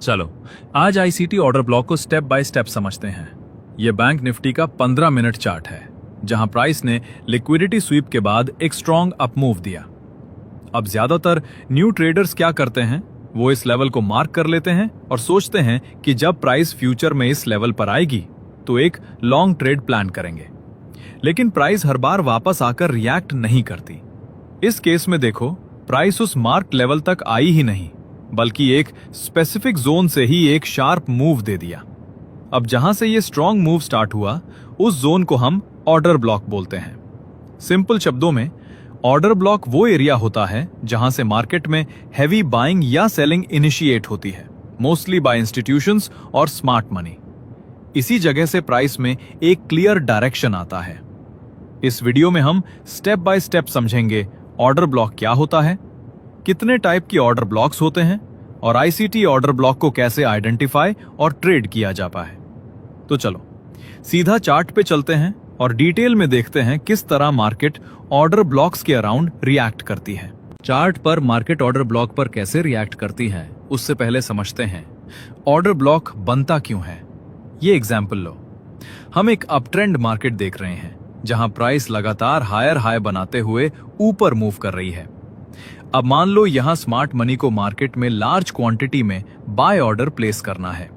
चलो आज ICT order block को स्टेप बाय स्टेप समझते हैं। यह बैंक निफ्टी का 15 मिनट चार्ट है जहां प्राइस ने लिक्विडिटी स्वीप के बाद एक स्ट्रॉन्ग अपमूव दिया। अब ज्यादातर न्यू ट्रेडर्स क्या करते हैं, वो इस लेवल को मार्क कर लेते हैं और सोचते हैं कि जब प्राइस फ्यूचर में इस लेवल पर आएगी तो एक लॉन्ग ट्रेड प्लान करेंगे। लेकिन प्राइस हर बार वापस आकर रिएक्ट नहीं करती। इस केस में देखो, प्राइस उस मार्क लेवल तक आई ही नहीं, बल्कि एक स्पेसिफिक जोन से ही एक शार्प मूव दे दिया। अब जहां से ये स्ट्रॉन्ग मूव स्टार्ट हुआ, उस जोन को हम ऑर्डर ब्लॉक बोलते हैं। सिंपल शब्दों में, ऑर्डर ब्लॉक वो एरिया होता है जहां से मार्केट में हैवी बाइंग या सेलिंग इनिशिएट होती है, मोस्टली बाय इंस्टीट्यूशंस और स्मार्ट मनी। इसी जगह से प्राइस में एक क्लियर डायरेक्शन आता है। इस वीडियो में हम स्टेप बाय स्टेप समझेंगे ऑर्डर ब्लॉक क्या होता है, कितने टाइप की ऑर्डर ब्लॉक्स होते हैं और आईसीटी ऑर्डर ब्लॉक को कैसे आइडेंटिफाई और ट्रेड किया जाता है। तो चलो सीधा चार्ट पे चलते हैं और डिटेल में देखते हैं किस तरह मार्केट ऑर्डर ब्लॉक्स के अराउंड रिएक्ट करती है। चार्ट पर मार्केट ऑर्डर ब्लॉक पर कैसे रिएक्ट करती है, उससे पहले समझते हैं ऑर्डर ब्लॉक बनता क्यों है। ये एग्जाम्पल लो, हम एक अप ट्रेंड मार्केट देख रहे हैं जहां प्राइस लगातार हायर हाई बनाते हुए ऊपर मूव कर रही है। अब मान लो यहां स्मार्ट मनी को मार्केट में लार्ज क्वांटिटी में बाय ऑर्डर प्लेस करना है।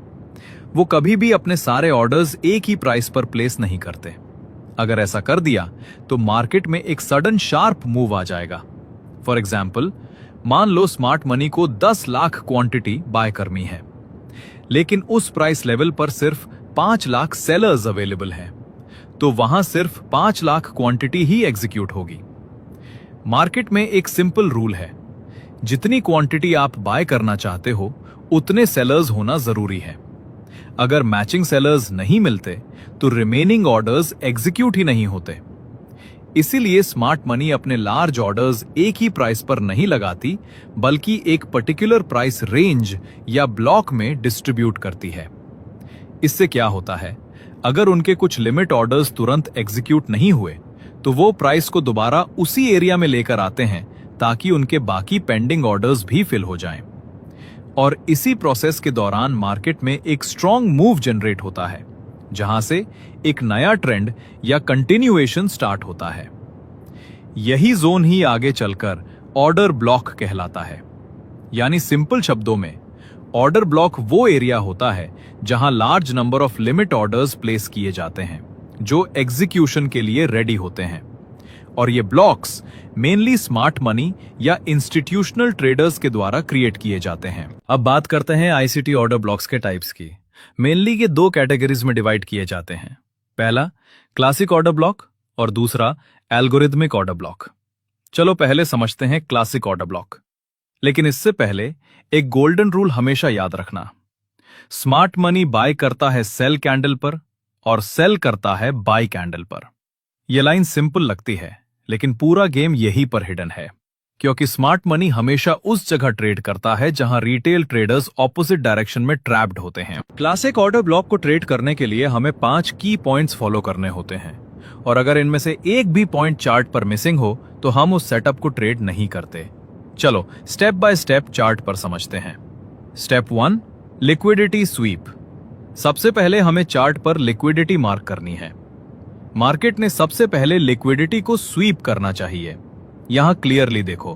वो कभी भी अपने सारे ऑर्डर्स एक ही प्राइस पर प्लेस नहीं करते। अगर ऐसा कर दिया तो मार्केट में एक सडन शार्प मूव आ जाएगा। फॉर एग्जाम्पल, मान लो स्मार्ट मनी को 10 लाख क्वांटिटी बाय करनी है, लेकिन उस प्राइस लेवल पर सिर्फ 5 लाख सेलर्स अवेलेबल हैं, तो वहां सिर्फ 5 लाख क्वांटिटी ही एग्जीक्यूट होगी। मार्केट में एक सिंपल रूल है, जितनी क्वांटिटी आप बाय करना चाहते हो उतने सेलर्स होना जरूरी है। अगर मैचिंग सेलर्स नहीं मिलते तो रिमेनिंग ऑर्डर्स एग्जीक्यूट ही नहीं होते। इसीलिए स्मार्ट मनी अपने लार्ज ऑर्डर्स एक ही प्राइस पर नहीं लगाती, बल्कि एक पर्टिकुलर प्राइस रेंज या ब्लॉक में डिस्ट्रीब्यूट करती है। इससे क्या होता है, अगर उनके कुछ लिमिट ऑर्डर्स तुरंत एग्जीक्यूट नहीं हुए तो वो प्राइस को दोबारा उसी एरिया में लेकर आते हैं ताकि उनके बाकी पेंडिंग ऑर्डर्स भी फिल हो जाएं। और इसी प्रोसेस के दौरान मार्केट में एक स्ट्रॉन्ग मूव जनरेट होता है, जहां से एक नया ट्रेंड या कंटिन्यूएशन स्टार्ट होता है। यही जोन ही आगे चलकर ऑर्डर ब्लॉक कहलाता है। यानी सिंपल शब्दों में, ऑर्डर ब्लॉक वो एरिया होता है जहां large number of limit orders place किए जाते हैं जो एग्जीक्यूशन के लिए रेडी होते हैं। और ये ब्लॉक्स मेनली स्मार्ट मनी या इंस्टीट्यूशनल ट्रेडर्स के द्वारा क्रिएट किए जाते हैं। अब बात करते हैं आईसीटी ऑर्डर ब्लॉक्स के टाइप्स की। मेनली ये 2 कैटेगरीज में डिवाइड किए जाते हैं। पहला क्लासिक ऑर्डर ब्लॉक और दूसरा एल्गोरिथमिक ऑर्डर ब्लॉक। चलो पहले समझते हैं क्लासिक ऑर्डर ब्लॉक। लेकिन इससे पहले एक गोल्डन रूल हमेशा याद रखना, स्मार्ट मनी बाय करता है सेल कैंडल पर और सेल करता है बाय कैंडल पर। यह लाइन सिंपल लगती है, लेकिन पूरा गेम यही पर हिडन है, क्योंकि स्मार्ट मनी हमेशा उस जगह ट्रेड करता है जहां रिटेल ट्रेडर्स ऑपोजिट डायरेक्शन में ट्रैप्ड होते हैं। क्लासिक ऑर्डर ब्लॉक को ट्रेड करने के लिए हमें 5 की पॉइंट्स फॉलो करने होते हैं, और अगर इनमें से एक भी पॉइंट चार्ट पर मिसिंग हो तो हम उस सेटअप को ट्रेड नहीं करते। चलो स्टेप बाय स्टेप चार्ट पर समझते हैं। Step 1, liquidity SVEEP. सबसे पहले हमें चार्ट पर लिक्विडिटी मार्क करनी है। मार्केट ने सबसे पहले लिक्विडिटी को स्वीप करना चाहिए। यहां क्लियरली देखो,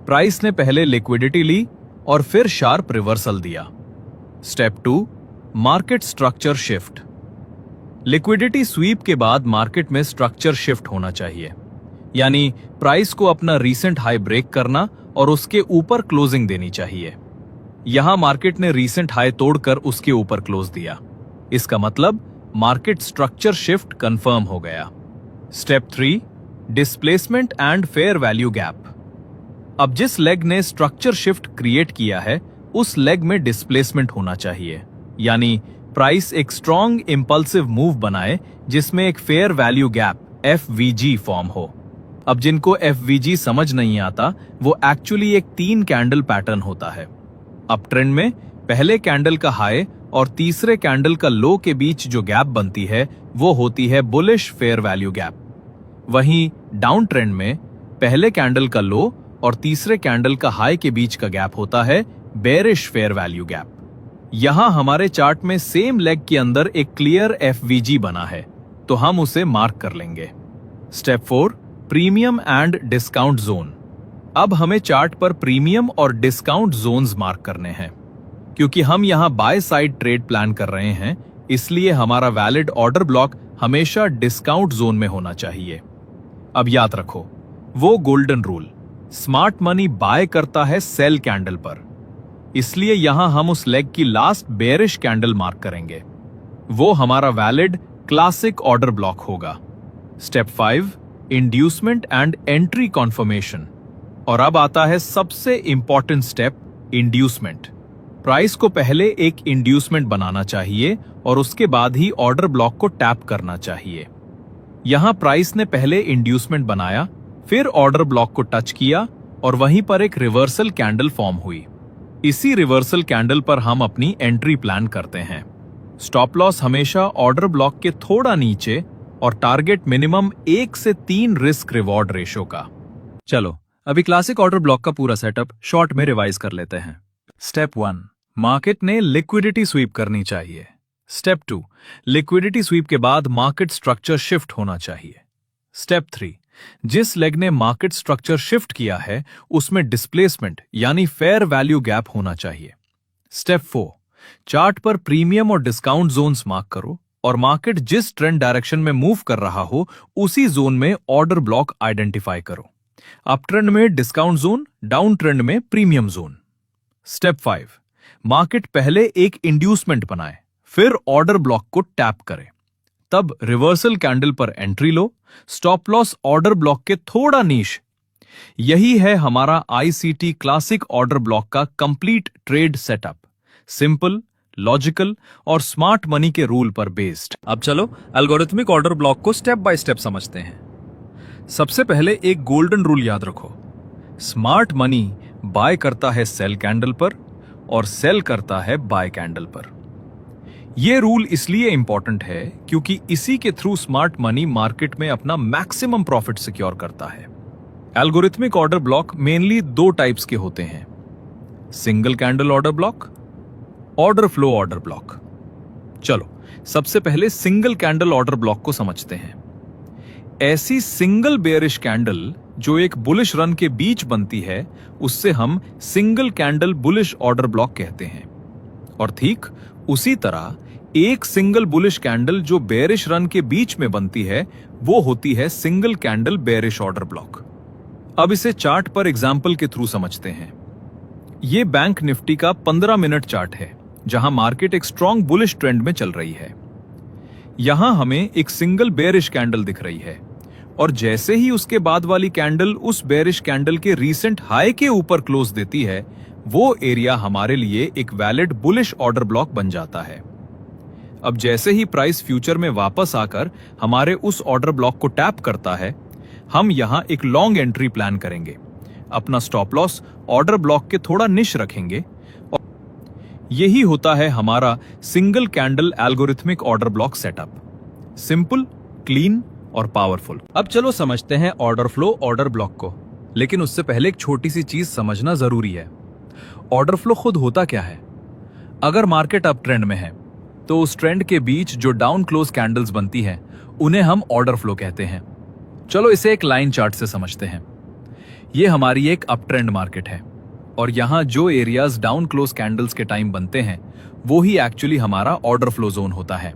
प्राइस ने पहले लिक्विडिटी ली और फिर शार्प रिवर्सल दिया। Step 2, market structure shift. Liquidity SVEEP के बाद मार्केट में स्ट्रक्चर शिफ्ट होना चाहिए, यानी प्राइस को अपना रीसेंट हाई ब्रेक करना और उसके ऊपर क्लोजिंग देनी चाहिए। यहां मार्केट ने रीसेंट हाई तोड़कर उसके ऊपर क्लोज दिया। इसका मतलब मार्केट स्ट्रक्चर शिफ्ट कंफर्म हो गया। Step 3, displacement and fair value gap. अब जिस लेग ने स्ट्रक्चर शिफ्ट क्रिएट किया है उस लेग में डिस्प्लेसमेंट होना चाहिए, यानी प्राइस एक स्ट्रॉन्ग इंपल्सिव मूव बनाए जिसमें एक fair value gap FVG form हो। अब जिनको FVG समझ नहीं आता, वो एक्चुअली एक 3 कैंडल पैटर्न होता है। अप ट्रेंड में पहले कैंडल का हाई और तीसरे कैंडल का लो के बीच जो गैप बनती है वो होती है बुलिश फेयर वैल्यू गैप। वहीं डाउन ट्रेंड में पहले कैंडल का लो और तीसरे कैंडल का हाई के बीच का गैप होता है बेरिश फेयर वैल्यू गैप। यहां हमारे चार्ट में सेम लेग के अंदर एक क्लियर एफवीजी बना है, तो हम उसे मार्क कर लेंगे। Step 4, premium and discount zone. अब हमें चार्ट पर प्रीमियम और डिस्काउंट जोन्स मार्क करने हैं। क्योंकि हम यहां बाय साइड ट्रेड प्लान कर रहे हैं, इसलिए हमारा वैलिड ऑर्डर ब्लॉक हमेशा डिस्काउंट जोन में होना चाहिए। अब याद रखो वो golden rule, smart money by करता है सेल कैंडल पर, इसलिए यहां हम उस लेग की लास्ट बेयरिश कैंडल मार्क करेंगे। वो हमारा वैलिड क्लासिक ऑर्डर ब्लॉक होगा। Step 5, inducement and entry conformation. और अब आता है सबसे इंपॉर्टेंट स्टेप, इंड्यूसमेंट। प्राइस को पहले एक इंड्यूसमेंट बनाना चाहिए और उसके बाद ही ऑर्डर ब्लॉक को टैप करना चाहिए। यहां प्राइस ने पहले इंड्यूसमेंट बनाया, फिर ऑर्डर ब्लॉक को टच किया और वहीं पर एक रिवर्सल कैंडल फॉर्म हुई। इसी रिवर्सल कैंडल पर हम अपनी एंट्री प्लान करते हैं। स्टॉप लॉस हमेशा ऑर्डर ब्लॉक के थोड़ा नीचे और टारगेट मिनिमम 1 से 3 रिस्क रिवॉर्ड रेशो का। चलो अभी क्लासिक ऑर्डर ब्लॉक का पूरा सेटअप शॉर्ट में रिवाइज कर लेते हैं। स्टेप 1, मार्केट ने लिक्विडिटी स्वीप करनी चाहिए। स्टेप 2, लिक्विडिटी स्वीप के बाद मार्केट स्ट्रक्चर शिफ्ट होना चाहिए। स्टेप 3, जिस लेग ने मार्केट स्ट्रक्चर शिफ्ट किया है उसमें डिस्प्लेसमेंट यानी फेयर वैल्यू गैप होना चाहिए। स्टेप 4, चार्ट पर प्रीमियम और डिस्काउंट जोन्स मार्क करो और मार्केट जिस ट्रेंड डायरेक्शन में मूव कर रहा हो उसी जोन में ऑर्डर ब्लॉक आइडेंटिफाई करो। अप ट्रेंड में डिस्काउंट जोन, डाउन ट्रेंड में प्रीमियम जोन। स्टेप 5, मार्केट पहले एक इंड्यूसमेंट बनाए, फिर ऑर्डर ब्लॉक को टैप करे, तब रिवर्सल कैंडल पर एंट्री लो, स्टॉप लॉस ऑर्डर ब्लॉक के थोड़ा नीच। यही है हमारा आईसीटी क्लासिक ऑर्डर ब्लॉक का complete trade setup, simple, logical और स्मार्ट मनी के रूल पर बेस्ड। अब चलो एल्गोरिथमिक ऑर्डर ब्लॉक को स्टेप बाय स्टेप समझते हैं। सबसे पहले एक गोल्डन रूल याद रखो, स्मार्ट मनी बाय करता है सेल कैंडल पर और सेल करता है बाय कैंडल पर। यह रूल इसलिए इंपॉर्टेंट है क्योंकि इसी के थ्रू स्मार्ट मनी मार्केट में अपना मैक्सिमम प्रॉफिट सिक्योर करता है। Algorithmic order block mainly 2 types के होते हैं, single candle order block, order flow order block. चलो सबसे पहले सिंगल कैंडल ऑर्डर ब्लॉक को समझते हैं। ऐसी सिंगल बेयरिश कैंडल जो एक बुलिश रन के बीच बनती है उससे हम single candle bullish order block कहते हैं। और ठीक उसी तरह एक सिंगल बुलिश कैंडल जो बेयरिश रन के बीच में बनती है वो होती है single candle bearish order block. अब इसे चार्ट पर एग्जांपल के थ्रू समझते हैं। यह बैंक निफ्टी का 15 मिनट चार्ट है जहां मार्केट एक स्ट्रॉन्ग बुलिश ट्रेंड में चल रही है। यहां हमें एक सिंगल बेयरिश कैंडल दिख रही है और जैसे ही उसके बाद वाली कैंडल उस बेयरिश कैंडल के रीसेंट हाई के ऊपर क्लोज देती है, वो एरिया हमारे लिए एक वैलिड बुलिश ऑर्डर ब्लॉक बन जाता है। अब जैसे ही प्राइस फ्यूचर में वापस आकर हमारे उस ऑर्डर ब्लॉक को टैप करता है, हम यहां एक लॉन्ग एंट्री प्लान करेंगे। अपना स्टॉप लॉस ऑर्डर ब्लॉक के थोड़ा निश रखेंगे और यही होता है हमारा single candle algorithmic order block setup, simple, clean और पावरफुल। अब चलो समझते हैं ऑर्डर फ्लो ऑर्डर ब्लॉक को, लेकिन उससे पहले एक छोटी सी चीज समझना जरूरी है। ऑर्डर फ्लो खुद होता क्या है? अगर मार्केट अप ट्रेंड में है तो उस ट्रेंड के बीच जो डाउन क्लोज कैंडल्स बनती हैं उन्हें हम ऑर्डर फ्लो कहते हैं। चलो इसे एक लाइन चार्ट से समझते हैं। यह हमारी एक अप ट्रेंड मार्केट है और यहां जो एरियाज डाउन क्लोज कैंडल्स के टाइम बनते हैं वो ही एक्चुअली हमारा ऑर्डर फ्लो जोन होता है।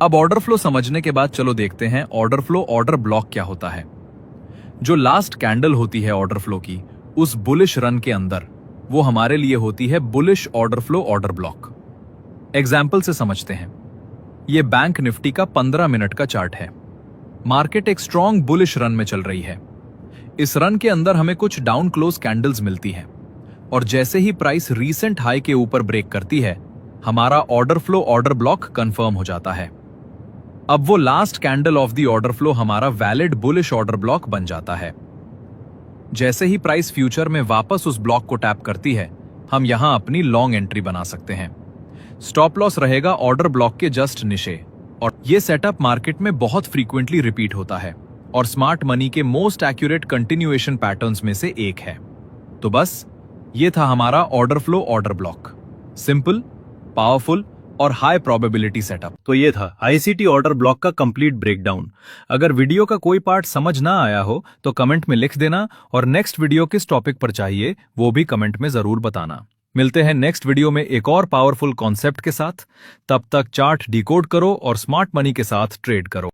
अब ऑर्डर फ्लो समझने के बाद चलो देखते हैं ऑर्डर फ्लो ऑर्डर ब्लॉक क्या होता है। जो लास्ट कैंडल होती है ऑर्डर फ्लो की उस बुलिश रन के अंदर, वो हमारे लिए होती है bullish order flow order block. Example से समझते हैं। यह बैंक निफ्टी का 15 मिनट का चार्ट है। मार्केट एक स्ट्रॉन्ग बुलिश रन में चल रही है। इस रन के अंदर हमें कुछ डाउन क्लोज कैंडल्स मिलती हैं और जैसे ही प्राइस रीसेंट हाई के ऊपर ब्रेक करती है, हमारा order flow order block confirm हो जाता है। अब वो last candle of the order flow हमारा वैलिड बुलिश ऑर्डर ब्लॉक बन जाता है। जैसे ही प्राइस फ्यूचर में वापस उस ब्लॉक को टैप करती है, हम यहां अपनी लॉन्ग एंट्री बना सकते हैं। स्टॉप लॉस रहेगा ऑर्डर ब्लॉक के जस्ट नीचे। और ये सेटअप मार्केट में बहुत फ्रीक्वेंटली रिपीट होता है और स्मार्ट मनी के मोस्ट एक्यूरेट कंटिन्यूएशन पैटर्न्स में से एक है। तो बस ये था हमारा order flow order block. Simple, powerful और हाई प्रोबेबिलिटी सेटअप। तो ये था आईसीटी ऑर्डर ब्लॉक का कंप्लीट ब्रेकडाउन। अगर वीडियो का कोई पार्ट समझ ना आया हो तो कमेंट में लिख देना, और नेक्स्ट वीडियो किस टॉपिक पर चाहिए वो भी कमेंट में जरूर बताना। मिलते हैं नेक्स्ट वीडियो में एक और पावरफुल कॉन्सेप्ट के साथ। तब तक चार्ट डिकोड करो और स्मार्ट मनी के साथ ट्रेड करो।